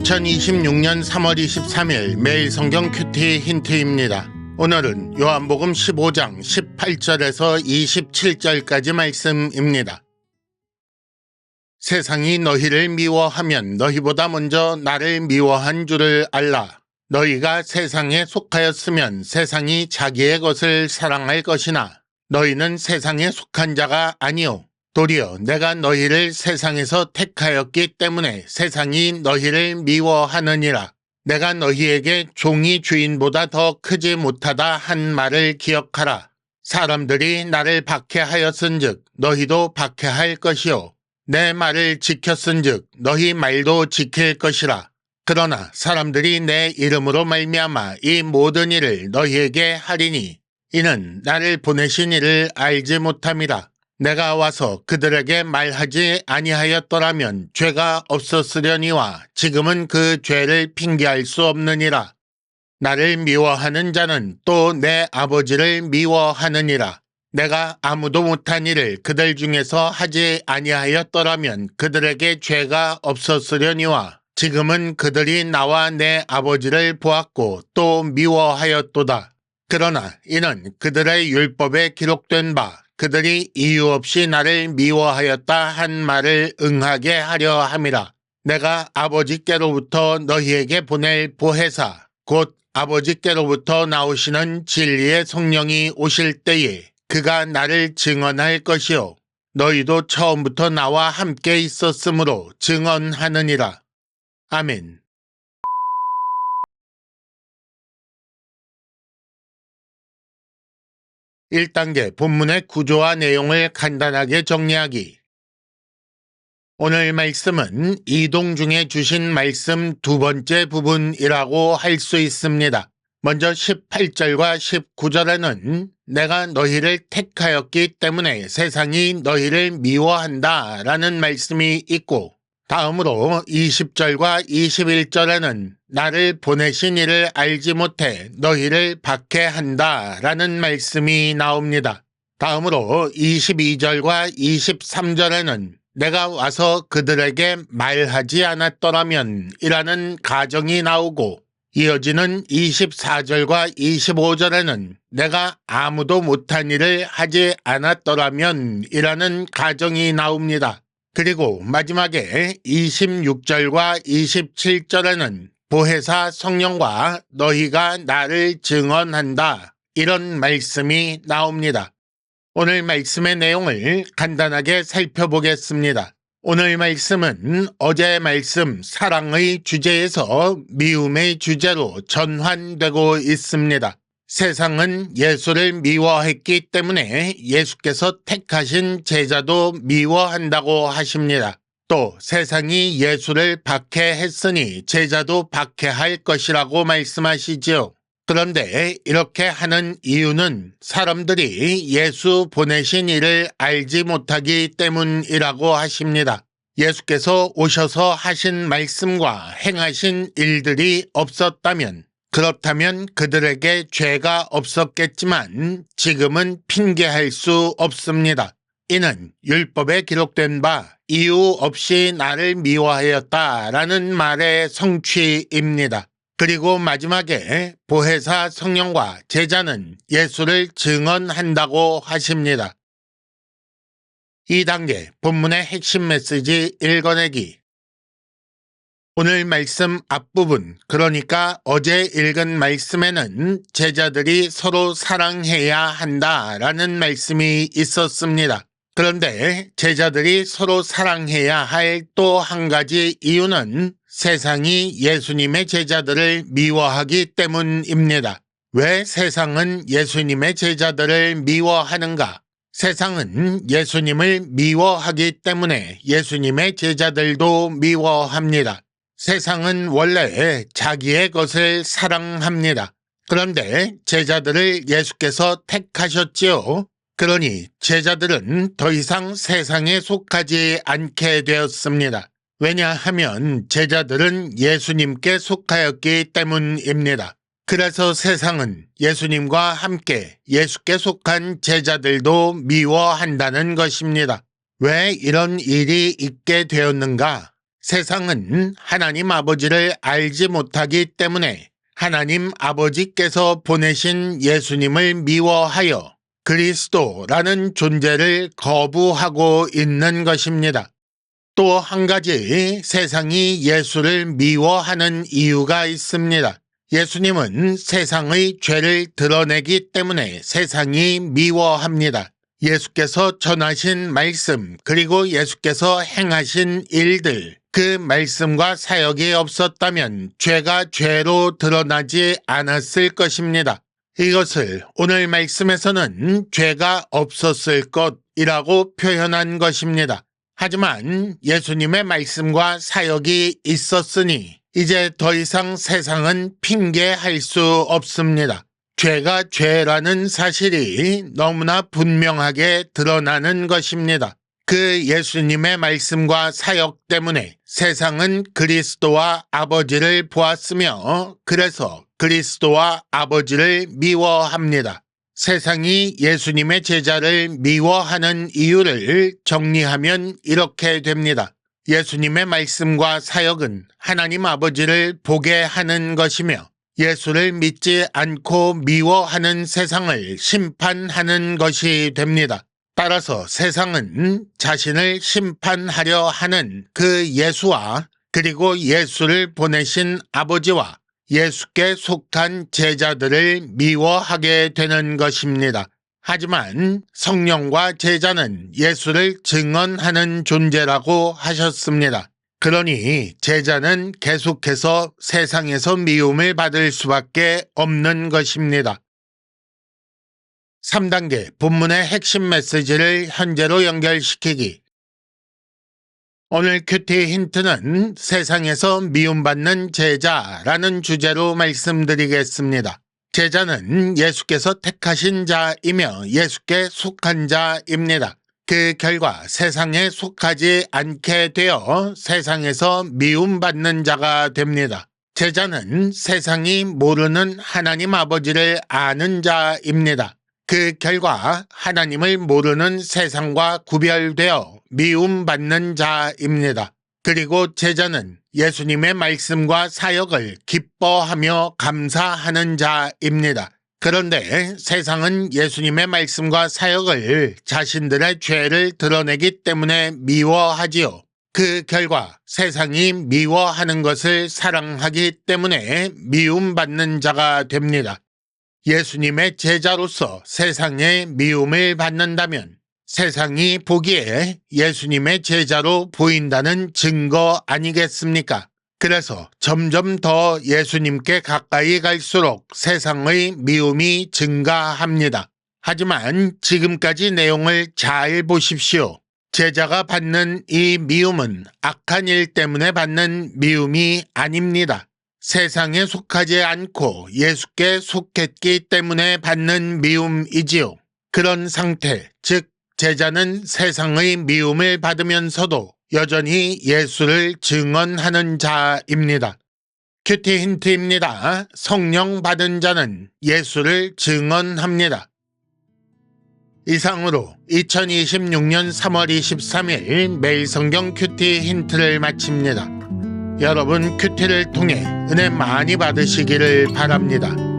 2026년 3월 23일 매일 성경 큐티 힌트입니다. 오늘은 요한복음 15장 18절에서 27절까지 말씀입니다. 세상이 너희를 미워하면 너희보다 먼저 나를 미워한 줄을 알라. 너희가 세상에 속하였으면 세상이 자기의 것을 사랑할 것이나 너희는 세상에 속한 자가 아니요 도리어 내가 너희를 세상에서 택하였기 때문에 세상이 너희를 미워하느니라. 내가 너희에게 종이 주인보다 더 크지 못하다 한 말을 기억하라. 사람들이 나를 박해하였은즉 너희도 박해할 것이요 내 말을 지켰은즉 너희 말도 지킬 것이라. 그러나 사람들이 내 이름으로 말미암아 이 모든 일을 너희에게 하리니 이는 나를 보내신 이를 알지 못함이라. 내가 와서 그들에게 말하지 아니하였더라면 죄가 없었으려니와 지금은 그 죄를 핑계할 수 없느니라. 나를 미워하는 자는 또 내 아버지를 미워하느니라. 내가 아무도 못한 일을 그들 중에서 하지 아니하였더라면 그들에게 죄가 없었으려니와 지금은 그들이 나와 내 아버지를 보았고 또 미워하였도다. 그러나 이는 그들의 율법에 기록된 바 그들이 이유 없이 나를 미워하였다 한 말을 응하게 하려 함이라. 내가 아버지께로부터 너희에게 보낼 보혜사 곧 아버지께로부터 나오시는 진리의 성령이 오실 때에 그가 나를 증언할 것이요 너희도 처음부터 나와 함께 있었으므로 증언하느니라. 아멘. 1단계 본문의 구조와 내용을 간단하게 정리하기. 오늘 말씀은 이동 중에 주신 말씀 두 번째 부분이라고 할 수 있습니다. 먼저 18절과 19절에는 내가 너희를 택하였기 때문에 세상이 너희를 미워한다 라는 말씀이 있고 다음으로 20절과 21절에는 나를 보내신 이를 알지 못해 너희를 박해한다 라는 말씀이 나옵니다. 다음으로 22절과 23절에는 내가 와서 그들에게 말하지 않았더라면 이라는 가정이 나오고 이어지는 24절과 25절에는 내가 아무도 못한 일을 하지 않았더라면 이라는 가정이 나옵니다. 그리고 마지막에 26절과 27절에는 보혜사 성령과 너희가 나를 증언한다 이런 말씀이 나옵니다. 오늘 말씀의 내용을 간단하게 살펴보겠습니다. 오늘 말씀은 어제 말씀 사랑의 주제에서 미움의 주제로 전환되고 있습니다. 세상은 예수를 미워했기 때문에 예수께서 택하신 제자도 미워한다고 하십니다. 또 세상이 예수를 박해했으니 제자도 박해할 것이라고 말씀하시지요. 그런데 이렇게 하는 이유는 사람들이 예수 보내신 이를 알지 못하기 때문이라고 하십니다. 예수께서 오셔서 하신 말씀과 행하신 일들이 없었다면 그렇다면 그들에게 죄가 없었겠지만 지금은 핑계할 수 없습니다. 이는 율법에 기록된 바 이유 없이 나를 미워하였다라는 말의 성취입니다. 그리고 마지막에 보혜사 성령과 제자는 예수를 증언한다고 하십니다. 2단계 본문의 핵심 메시지 읽어내기. 오늘 말씀 앞부분, 그러니까 어제 읽은 말씀에는 제자들이 서로 사랑해야 한다라는 말씀이 있었습니다. 그런데 제자들이 서로 사랑해야 할 또 한 가지 이유는 세상이 예수님의 제자들을 미워하기 때문입니다. 왜 세상은 예수님의 제자들을 미워하는가? 세상은 예수님을 미워하기 때문에 예수님의 제자들도 미워합니다. 세상은 원래 자기의 것을 사랑합니다. 그런데 제자들을 예수께서 택하셨지요. 그러니 제자들은 더 이상 세상에 속하지 않게 되었습니다. 왜냐하면 제자들은 예수님께 속하였기 때문입니다. 그래서 세상은 예수님과 함께 예수께 속한 제자들도 미워한다는 것입니다. 왜 이런 일이 있게 되었는가? 세상은 하나님 아버지를 알지 못하기 때문에 하나님 아버지께서 보내신 예수님을 미워하여 그리스도라는 존재를 거부하고 있는 것입니다. 또 한 가지 세상이 예수를 미워하는 이유가 있습니다. 예수님은 세상의 죄를 드러내기 때문에 세상이 미워합니다. 예수께서 전하신 말씀 그리고 예수께서 행하신 일들, 그 말씀과 사역이 없었다면 죄가 죄로 드러나지 않았을 것입니다. 이것을 오늘 말씀에서는 죄가 없었을 것이라고 표현한 것입니다. 하지만 예수님의 말씀과 사역이 있었으니 이제 더 이상 세상은 핑계할 수 없습니다. 죄가 죄라는 사실이 너무나 분명하게 드러나는 것입니다. 그 예수님의 말씀과 사역 때문에 세상은 그리스도와 아버지를 보았으며 그래서 그리스도와 아버지를 미워합니다. 세상이 예수님의 제자를 미워하는 이유를 정리하면 이렇게 됩니다. 예수님의 말씀과 사역은 하나님 아버지를 보게 하는 것이며 예수를 믿지 않고 미워하는 세상을 심판하는 것이 됩니다. 따라서 세상은 자신을 심판하려 하는 그 예수와 그리고 예수를 보내신 아버지와 예수께 속한 제자들을 미워하게 되는 것입니다. 하지만 성령과 제자는 예수를 증언하는 존재라고 하셨습니다. 그러니 제자는 계속해서 세상에서 미움을 받을 수밖에 없는 것입니다. 3단계 본문의 핵심 메시지를 현재로 연결시키기. 오늘 큐티 힌트는 세상에서 미움받는 제자라는 주제로 말씀드리겠습니다. 제자는 예수께서 택하신 자이며 예수께 속한 자입니다. 그 결과 세상에 속하지 않게 되어 세상에서 미움받는 자가 됩니다. 제자는 세상이 모르는 하나님 아버지를 아는 자입니다. 그 결과 하나님을 모르는 세상과 구별되어 미움받는 자입니다. 그리고 제자는 예수님의 말씀과 사역을 기뻐하며 감사하는 자입니다. 그런데 세상은 예수님의 말씀과 사역을 자신들의 죄를 드러내기 때문에 미워하지요. 그 결과 세상이 미워하는 것을 사랑하기 때문에 미움받는 자가 됩니다. 예수님의 제자로서 세상의 미움을 받는다면 세상이 보기에 예수님의 제자로 보인다는 증거 아니겠습니까? 그래서 점점 더 예수님께 가까이 갈수록 세상의 미움이 증가합니다. 하지만 지금까지 내용을 잘 보십시오. 제자가 받는 이 미움은 악한 일 때문에 받는 미움이 아닙니다. 세상에 속하지 않고 예수께 속했기 때문에 받는 미움이지요. 그런 상태, 즉 제자는 세상의 미움을 받으면서도 여전히 예수를 증언하는 자입니다. 큐티 힌트입니다. 성령 받은 자는 예수를 증언합니다. 이상으로 2026년 3월 23일 매일 성경 큐티 힌트를 마칩니다. 여러분 큐티를 통해 은혜 많이 받으시기를 바랍니다.